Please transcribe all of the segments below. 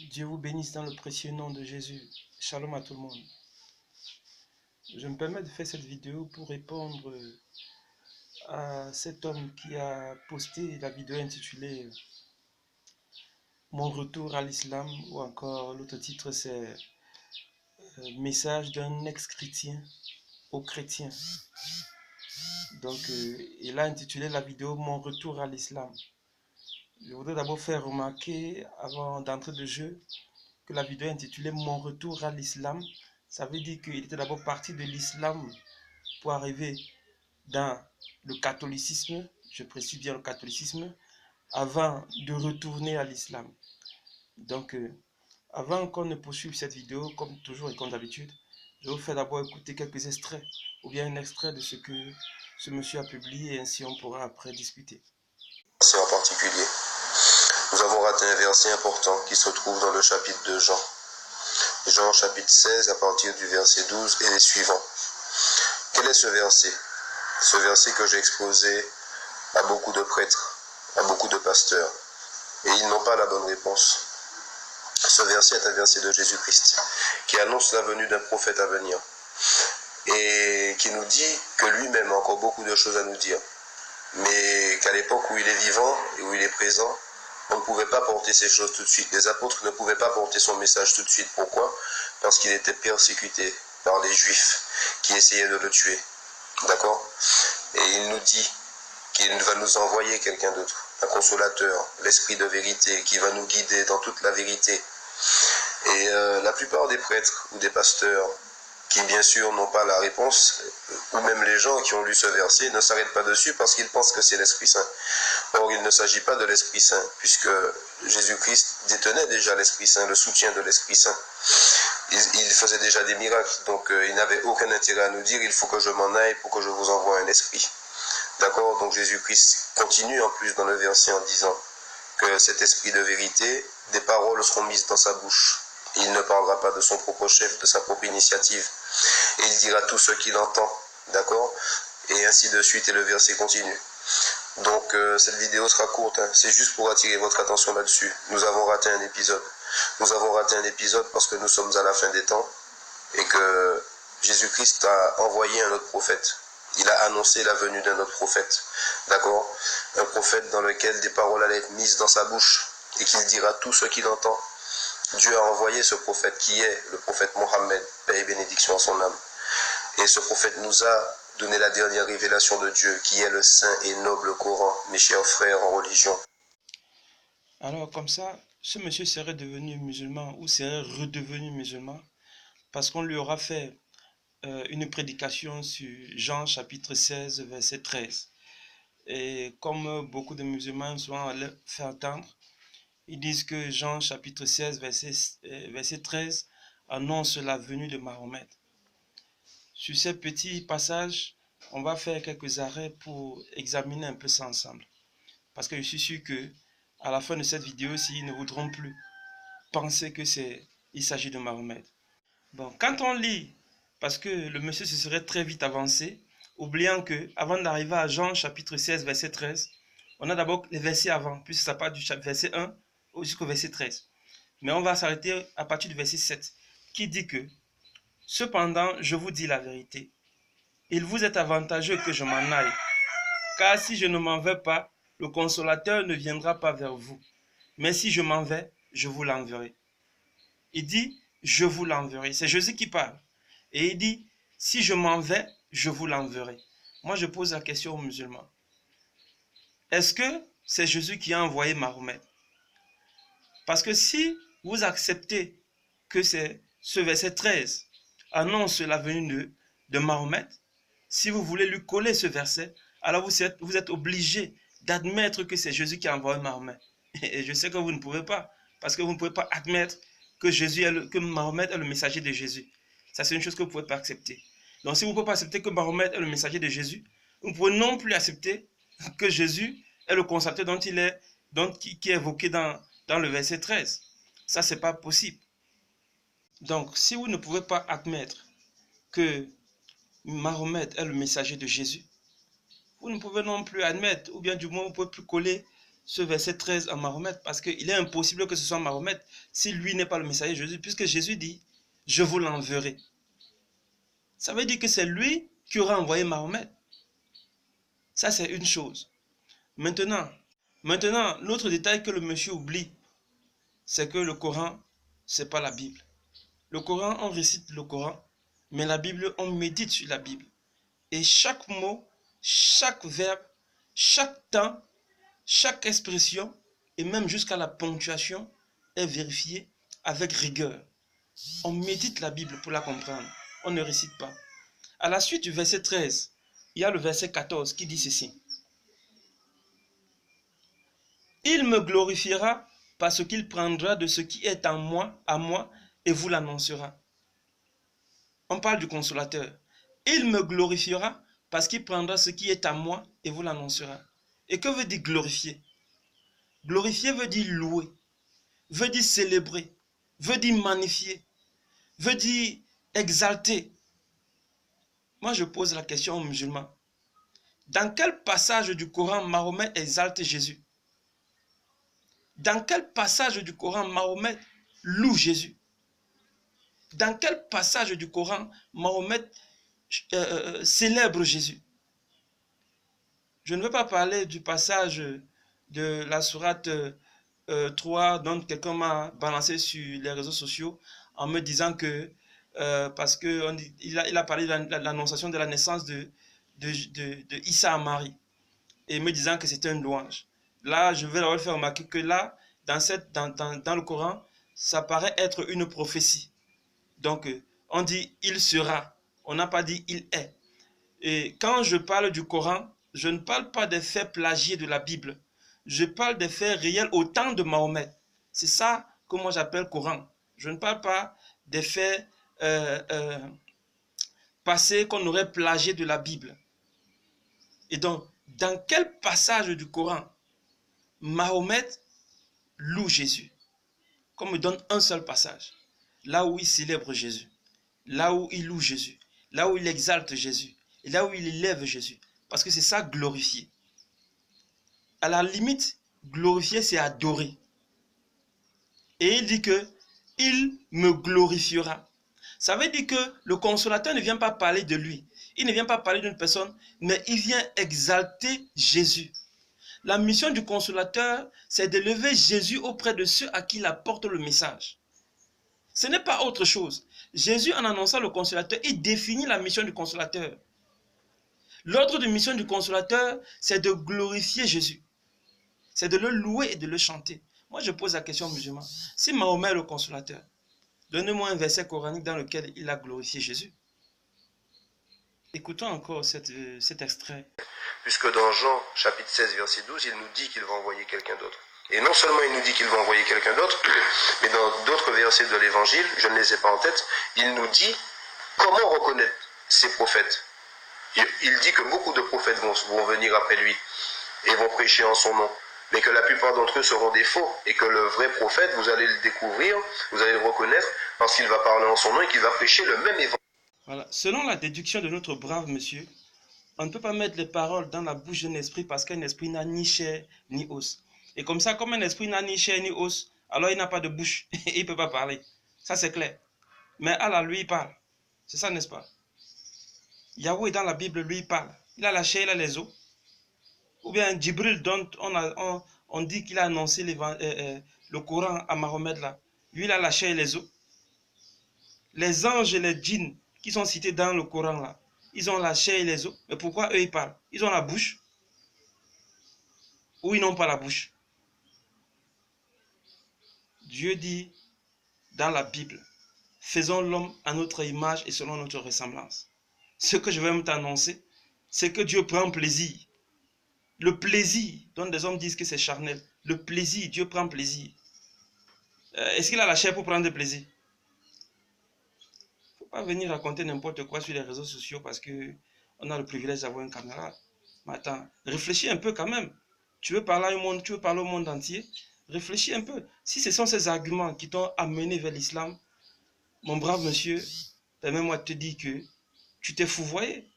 Dieu vous bénisse dans le précieux nom de Jésus. Shalom à tout le monde. Je me permets de faire cette vidéo pour répondre à cet homme qui a posté la vidéo intitulée Mon retour à l'islam, ou encore l'autre titre c'est Message d'un ex-chrétien aux chrétiens. Donc il a intitulé la vidéo Mon retour à l'islam. Je voudrais d'abord faire remarquer, avant d'entrer de jeu, que la vidéo intitulée Mon retour à l'islam, ça veut dire qu'il était d'abord parti de l'islam pour arriver dans le catholicisme, je précise bien le catholicisme, avant de retourner à l'islam. Donc, avant qu'on ne poursuive cette vidéo, comme toujours et comme d'habitude, je vais vous faire d'abord écouter quelques extraits, ou bien un extrait de ce que ce monsieur a publié, et ainsi on pourra après discuter. En particulier, nous avons raté un verset important qui se trouve dans le chapitre de Jean. Jean chapitre 16 à partir du verset 12 et les suivants. Quel est ce verset? Ce verset que j'ai exposé à beaucoup de prêtres, à beaucoup de pasteurs, et ils n'ont pas la bonne réponse. Ce verset est un verset de Jésus-Christ qui annonce la venue d'un prophète à venir et qui nous dit que lui-même a encore beaucoup de choses à nous dire, mais qu'à l'époque où il est vivant et où il est présent, on ne pouvait pas porter ces choses tout de suite. Les apôtres ne pouvaient pas porter son message tout de suite. Pourquoi? Parce qu'il était persécuté par les Juifs qui essayaient de le tuer. D'accord? Et il nous dit qu'il va nous envoyer quelqu'un d'autre, un consolateur, l'esprit de vérité, qui va nous guider dans toute la vérité. Et la plupart des prêtres ou des pasteurs qui bien sûr n'ont pas la réponse, ou même les gens qui ont lu ce verset ne s'arrêtent pas dessus parce qu'ils pensent que c'est l'Esprit Saint. Or, il ne s'agit pas de l'Esprit Saint, puisque Jésus-Christ détenait déjà l'Esprit Saint, le soutien de l'Esprit Saint. Il faisait déjà des miracles, donc il n'avait aucun intérêt à nous dire « il faut que je m'en aille pour que je vous envoie un esprit ». D'accord? Donc Jésus-Christ continue en plus dans le verset en disant que cet esprit de vérité, des paroles seront mises dans sa bouche. Il ne parlera pas de son propre chef, de sa propre initiative. Et il dira tout ce qu'il entend. D'accord? Et ainsi de suite, et le verset continue. Donc cette vidéo sera courte, hein. C'est juste pour attirer votre attention là-dessus. Nous avons raté un épisode. Nous avons raté un épisode parce que nous sommes à la fin des temps et que Jésus-Christ a envoyé un autre prophète. Il a annoncé la venue d'un autre prophète. D'accord? Un prophète dans lequel des paroles allaient être mises dans sa bouche et qu'il dira tout ce qu'il entend. Dieu a envoyé ce prophète qui est le prophète Mohammed, paix et bénédiction à son âme. Et ce prophète nous a donné la dernière révélation de Dieu, qui est le saint et noble Coran, mes chers frères en religion. Alors comme ça, ce monsieur serait devenu musulman ou serait redevenu musulman parce qu'on lui aura fait une prédication sur Jean chapitre 16 verset 13. Et comme beaucoup de musulmans souvent le fait entendre, ils disent que Jean chapitre 16 verset 13 annonce la venue de Mahomet. Sur ces petits passages, on va faire quelques arrêts pour examiner un peu ça ensemble. Parce que je suis sûr que à la fin de cette vidéo, ils ne voudront plus penser que il s'agit de Mahomet. Bon, quand on lit, parce que le monsieur se serait très vite avancé, oubliant que avant d'arriver à Jean chapitre 16 verset 13, on a d'abord les versets avant, puisque ça part du verset 1 jusqu'au verset 13. Mais on va s'arrêter à partir du verset 7, qui dit que « Cependant, je vous dis la vérité, il vous est avantageux que je m'en aille, car si je ne m'en vais pas, le consolateur ne viendra pas vers vous. Mais si je m'en vais, je vous l'enverrai. » Il dit « je vous l'enverrai ». C'est Jésus qui parle. Et il dit « si je m'en vais, je vous l'enverrai ». Moi, je pose la question aux musulmans. Est-ce que c'est Jésus qui a envoyé Mahomet? Parce que si vous acceptez que c'est ce verset 13 annonce la venue de Mahomet, si vous voulez lui coller ce verset, alors vous êtes obligé d'admettre que c'est Jésus qui a envoyé Mahomet. Et je sais que vous ne pouvez pas, parce que vous ne pouvez pas admettre que Mahomet est le messager de Jésus. Ça, c'est une chose que vous ne pouvez pas accepter. Donc, si vous ne pouvez pas accepter que Mahomet est le messager de Jésus, vous ne pouvez non plus accepter que Jésus est le consolateur qui est évoqué dans le verset 13. Ça, ce n'est pas possible. Donc, si vous ne pouvez pas admettre que Mahomet est le messager de Jésus, vous ne pouvez non plus admettre, ou bien du moins vous ne pouvez plus coller ce verset 13 à Mahomet, parce qu'il est impossible que ce soit Mahomet si lui n'est pas le messager de Jésus, puisque Jésus dit, je vous l'enverrai. Ça veut dire que c'est lui qui aura envoyé Mahomet. Ça, c'est une chose. Maintenant, l'autre détail que le monsieur oublie, c'est que le Coran, ce n'est pas la Bible. Le Coran, on récite le Coran, mais la Bible, on médite sur la Bible. Et chaque mot, chaque verbe, chaque temps, chaque expression, et même jusqu'à la ponctuation, est vérifiée avec rigueur. On médite la Bible pour la comprendre. On ne récite pas. À la suite du verset 13, il y a le verset 14 qui dit ceci. Il me glorifiera parce qu'il prendra de ce qui est en moi, à moi, et vous l'annoncera. On parle du consolateur. Il me glorifiera parce qu'il prendra ce qui est à moi et vous l'annoncera. Et que veut dire glorifier? Glorifier veut dire louer, veut dire célébrer, veut dire magnifier, veut dire exalter. Moi, je pose la question aux musulmans. Dans quel passage du Coran Mahomet exalte Jésus? Dans quel passage du Coran Mahomet loue Jésus? Dans quel passage du Coran Mahomet célèbre Jésus? Je ne veux pas parler du passage de la sourate 3 dont quelqu'un m'a balancé sur les réseaux sociaux en me disant que parce qu'il a parlé de l'annonciation de la naissance de Issa à Marie et me disant que c'était une louange. Là, je vais leur faire remarquer que là, dans le Coran, ça paraît être une prophétie. Donc, on dit « il sera », on n'a pas dit « il est ». Et quand je parle du Coran, je ne parle pas des faits plagiés de la Bible. Je parle des faits réels au temps de Mahomet. C'est ça que moi j'appelle Coran. Je ne parle pas des faits passés qu'on aurait plagiés de la Bible. Et donc, dans quel passage du Coran Mahomet loue Jésus? Qu'on me donne un seul passage. Là où il célèbre Jésus. Là où il loue Jésus. Là où il exalte Jésus. Et là où il élève Jésus. Parce que c'est ça, glorifier. À la limite, glorifier, c'est adorer. Et il dit que il me glorifiera. Ça veut dire que le consolateur ne vient pas parler de lui. Il ne vient pas parler d'une personne, mais il vient exalter Jésus. La mission du consolateur, c'est d'élever Jésus auprès de ceux à qui il apporte le message. Ce n'est pas autre chose. Jésus, en annonçant le consolateur, il définit la mission du consolateur. L'ordre de mission du consolateur, c'est de glorifier Jésus. C'est de le louer et de le chanter. Moi, je pose la question aux musulmans. Si Mahomet est le consolateur, donnez-moi un verset coranique dans lequel il a glorifié Jésus. Écoutons encore cet extrait. Puisque dans Jean, chapitre 16, verset 12, il nous dit qu'il va envoyer quelqu'un d'autre. Et non seulement il nous dit qu'il va envoyer quelqu'un d'autre, mais dans d'autres versets de l'évangile, je ne les ai pas en tête, il nous dit comment reconnaître ces prophètes. Il dit que beaucoup de prophètes vont venir après lui et vont prêcher en son nom, mais que la plupart d'entre eux seront des faux, et que le vrai prophète, vous allez le découvrir, vous allez le reconnaître, parce qu'il va parler en son nom et qu'il va prêcher le même évangile. Voilà. Selon la déduction de notre brave monsieur, on ne peut pas mettre les paroles dans la bouche d'un esprit parce qu'un esprit n'a ni chair ni os. Et comme ça, comme un esprit n'a ni chair ni os, alors il n'a pas de bouche et il ne peut pas parler. Ça, c'est clair. Mais Allah, lui, il parle. C'est ça, n'est-ce pas? Yahweh, dans la Bible, lui, il parle. Il a la chair, il a les os. Ou bien Djibril, dont on dit qu'il a annoncé le Coran à Mahomet, là. Lui, il a la chair et les os. Les anges et les djinns qui sont cités dans le Coran, là, ils ont la chair et les os. Mais pourquoi eux, ils parlent? Ils ont la bouche. Ou ils n'ont pas la bouche. Dieu dit dans la Bible, faisons l'homme à notre image et selon notre ressemblance. Ce que je vais t'annoncer, c'est que Dieu prend plaisir. Le plaisir, dont des hommes disent que c'est charnel. Le plaisir, Dieu prend plaisir. Est-ce qu'il a la chair pour prendre plaisir? Il ne faut pas venir raconter n'importe quoi sur les réseaux sociaux parce qu'on a le privilège d'avoir une caméra. Mais attends, réfléchis un peu quand même. Tu veux parler au monde entier? Réfléchis un peu. Si ce sont ces arguments qui t'ont amené vers l'islam, mon brave monsieur, permets-moi de te dire que tu t'es fouvoyé.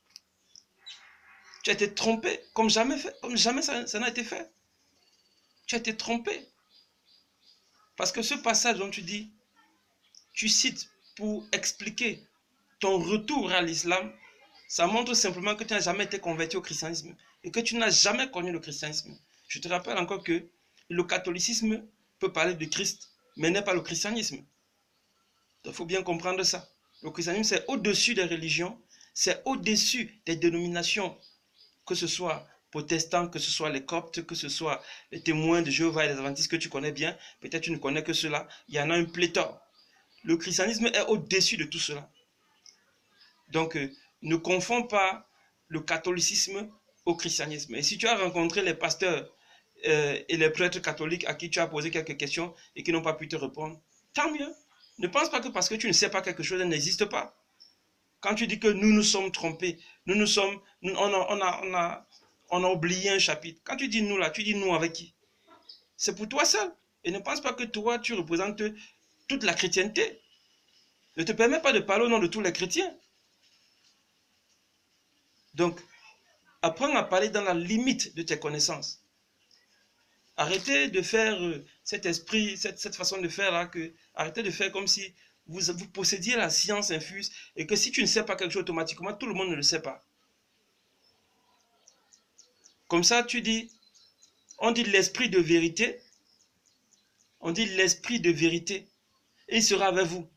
Tu as été trompé comme jamais ça n'a été fait. tu as été trompé. Parce que ce passage dont tu dis, tu cites pour expliquer ton retour à l'islam, ça montre simplement que tu n'as jamais été converti au christianisme et que tu n'as jamais connu le christianisme. Je te rappelle encore que le catholicisme peut parler de Christ, mais n'est pas le christianisme. Il faut bien comprendre ça. Le christianisme, c'est au-dessus des religions, c'est au-dessus des dénominations, que ce soit protestants, que ce soit les coptes, que ce soit les témoins de Jéhovah et les adventistes que tu connais bien. Peut-être tu ne connais que cela. Il y en a un pléthore. Le christianisme est au-dessus de tout cela. Donc, ne confonds pas le catholicisme au christianisme. Et si tu as rencontré les pasteurs et les prêtres catholiques à qui tu as posé quelques questions et qui n'ont pas pu te répondre, tant mieux. Ne pense pas que parce que tu ne sais pas quelque chose, elle n'existe pas. Quand tu dis que nous nous sommes trompés, on a oublié un chapitre. Quand tu dis nous là, tu dis nous avec qui? C'est pour toi seul. Et ne pense pas que toi, tu représentes toute la chrétienté. Ne te permets pas de parler au nom de tous les chrétiens. Donc, apprends à parler dans la limite de tes connaissances. Arrêtez de faire cet esprit, cette façon de faire là, arrêtez de faire comme si vous possédiez la science infuse et que si tu ne sais pas quelque chose automatiquement, tout le monde ne le sait pas. Comme ça, tu dis, on dit l'esprit de vérité, on dit l'esprit de vérité, et il sera avec vous,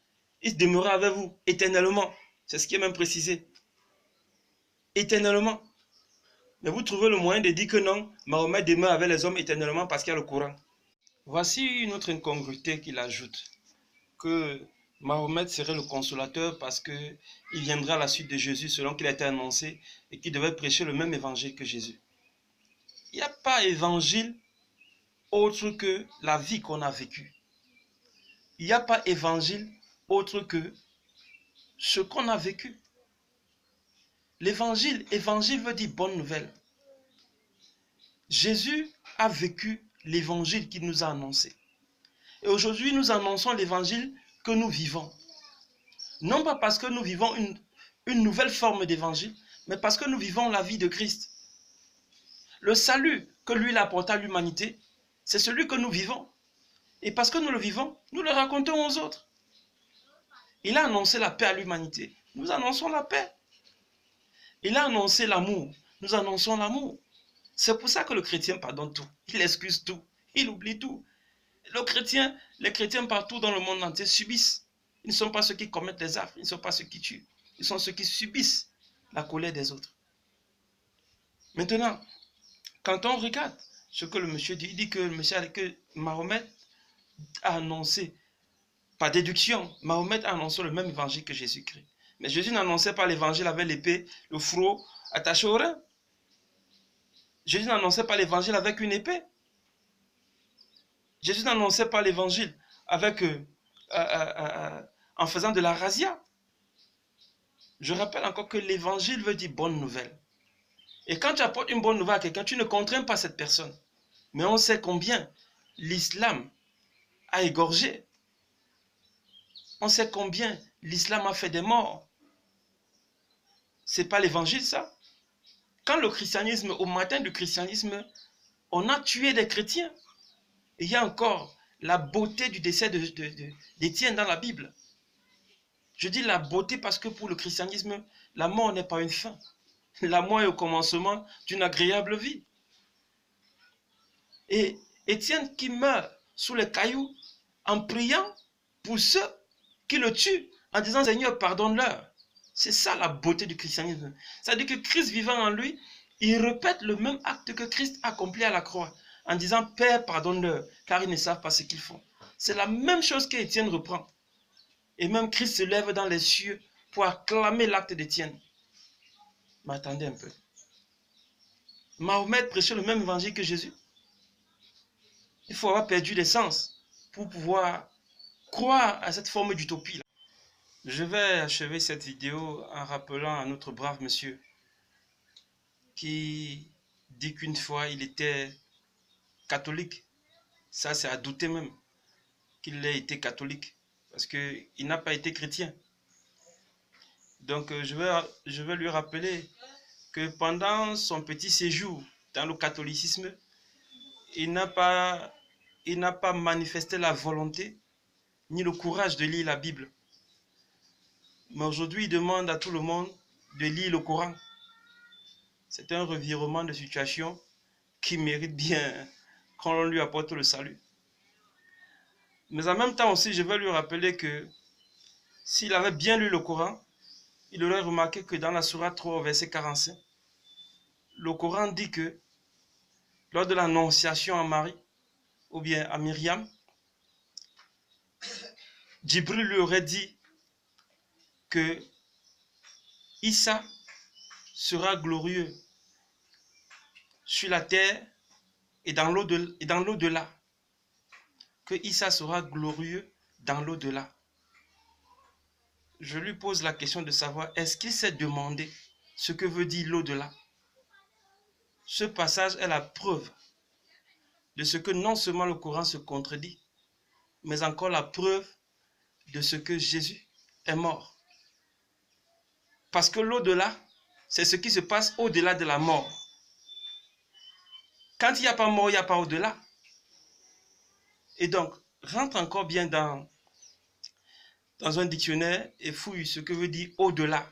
il demeurera avec vous éternellement. C'est ce qui est même précisé. Éternellement. Mais vous trouvez le moyen de dire que non, Mahomet demeure avec les hommes éternellement parce qu'il y a le Coran. Voici une autre incongruité qu'il ajoute, que Mahomet serait le consolateur parce qu'il viendra à la suite de Jésus selon qu'il a été annoncé et qu'il devait prêcher le même évangile que Jésus. Il n'y a pas évangile autre que la vie qu'on a vécue. Il n'y a pas évangile autre que ce qu'on a vécu. L'évangile, évangile veut dire bonne nouvelle. Jésus a vécu l'évangile qu'il nous a annoncé. Et aujourd'hui, nous annonçons l'évangile que nous vivons. Non pas parce que nous vivons une nouvelle forme d'évangile, mais parce que nous vivons la vie de Christ. Le salut que lui apporte à l'humanité, c'est celui que nous vivons. Et parce que nous le vivons, nous le racontons aux autres. Il a annoncé la paix à l'humanité. Nous annonçons la paix. Il a annoncé l'amour. Nous annonçons l'amour. C'est pour ça que le chrétien pardonne tout. Il excuse tout. Il oublie tout. Les chrétiens partout dans le monde entier subissent. Ils ne sont pas ceux qui commettent les affres. Ils ne sont pas ceux qui tuent. Ils sont ceux qui subissent la colère des autres. Maintenant, quand on regarde ce que le monsieur dit, il dit que Mahomet a annoncé, par déduction, Mahomet a annoncé le même évangile que Jésus-Christ. Mais Jésus n'annonçait pas l'évangile avec l'épée, le fourreau attaché au rein. Jésus n'annonçait pas l'évangile avec une épée. Jésus n'annonçait pas l'évangile avec en faisant de la razzia. Je rappelle encore que l'évangile veut dire bonne nouvelle. Et quand tu apportes une bonne nouvelle à quelqu'un, tu ne contrains pas cette personne. Mais on sait combien l'islam a égorgé. On sait combien l'islam a fait des morts. C'est pas l'évangile ça? Quand le christianisme, au matin du christianisme, on a tué des chrétiens. Et il y a encore la beauté du décès d'Étienne dans la Bible. Je dis la beauté parce que pour le christianisme, la mort n'est pas une fin. La mort est au commencement d'une agréable vie. Et Étienne qui meurt sous les cailloux en priant pour ceux qui le tuent, en disant Seigneur, pardonne-leur. C'est ça la beauté du christianisme. C'est-à-dire que Christ vivant en lui, il répète le même acte que Christ accomplit à la croix, en disant Père, pardonne-leur, car ils ne savent pas ce qu'ils font. C'est la même chose qu'Étienne reprend. Et même Christ se lève dans les cieux pour acclamer l'acte d'Étienne. Mais attendez un peu. Mahomet prêchait le même évangile que Jésus. Il faut avoir perdu l'essence pour pouvoir croire à cette forme d'utopie. Je vais achever cette vidéo en rappelant à notre brave monsieur qui dit qu'une fois il était catholique. Ça, c'est à douter même qu'il ait été catholique parce qu'il n'a pas été chrétien. Donc, je vais lui rappeler que pendant son petit séjour dans le catholicisme, il n'a pas manifesté la volonté ni le courage de lire la Bible. Mais aujourd'hui, il demande à tout le monde de lire le Coran. C'est un revirement de situation qui mérite bien qu'on lui apporte le salut. Mais en même temps aussi, je vais lui rappeler que s'il avait bien lu le Coran, il aurait remarqué que dans la sourate 3, verset 45, le Coran dit que lors de l'annonciation à Marie, ou bien à Myriam, Djibril lui aurait dit que Issa sera glorieux sur la terre et dans l'au-delà. Que Issa sera glorieux dans l'au-delà. Je lui pose la question de savoir, est-ce qu'il s'est demandé ce que veut dire l'au-delà? Ce passage est la preuve de ce que non seulement le Coran se contredit, mais encore la preuve de ce que Jésus est mort. Parce que l'au-delà, c'est ce qui se passe au-delà de la mort. Quand il n'y a pas mort, il n'y a pas au-delà. Et donc, rentre encore bien dans un dictionnaire et fouille ce que veut dire au-delà.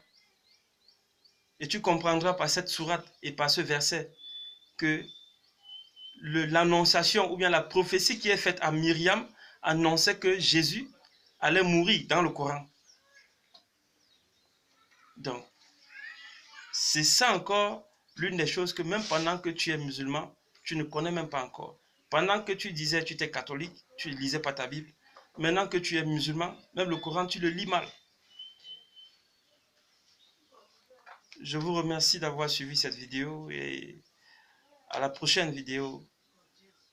Et tu comprendras par cette sourate et par ce verset que l'annonciation ou bien la prophétie qui est faite à Myriam annonçait que Jésus allait mourir dans le Coran. Donc, c'est ça encore l'une des choses que même pendant que tu es musulman, tu ne connais même pas encore. Pendant que tu disais que tu étais catholique, tu ne lisais pas ta Bible. Maintenant que tu es musulman, même le Coran, tu le lis mal. Je vous remercie d'avoir suivi cette vidéo et à la prochaine vidéo.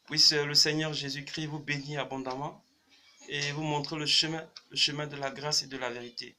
Puisse le Seigneur Jésus-Christ vous bénir abondamment et vous montrer le chemin de la grâce et de la vérité.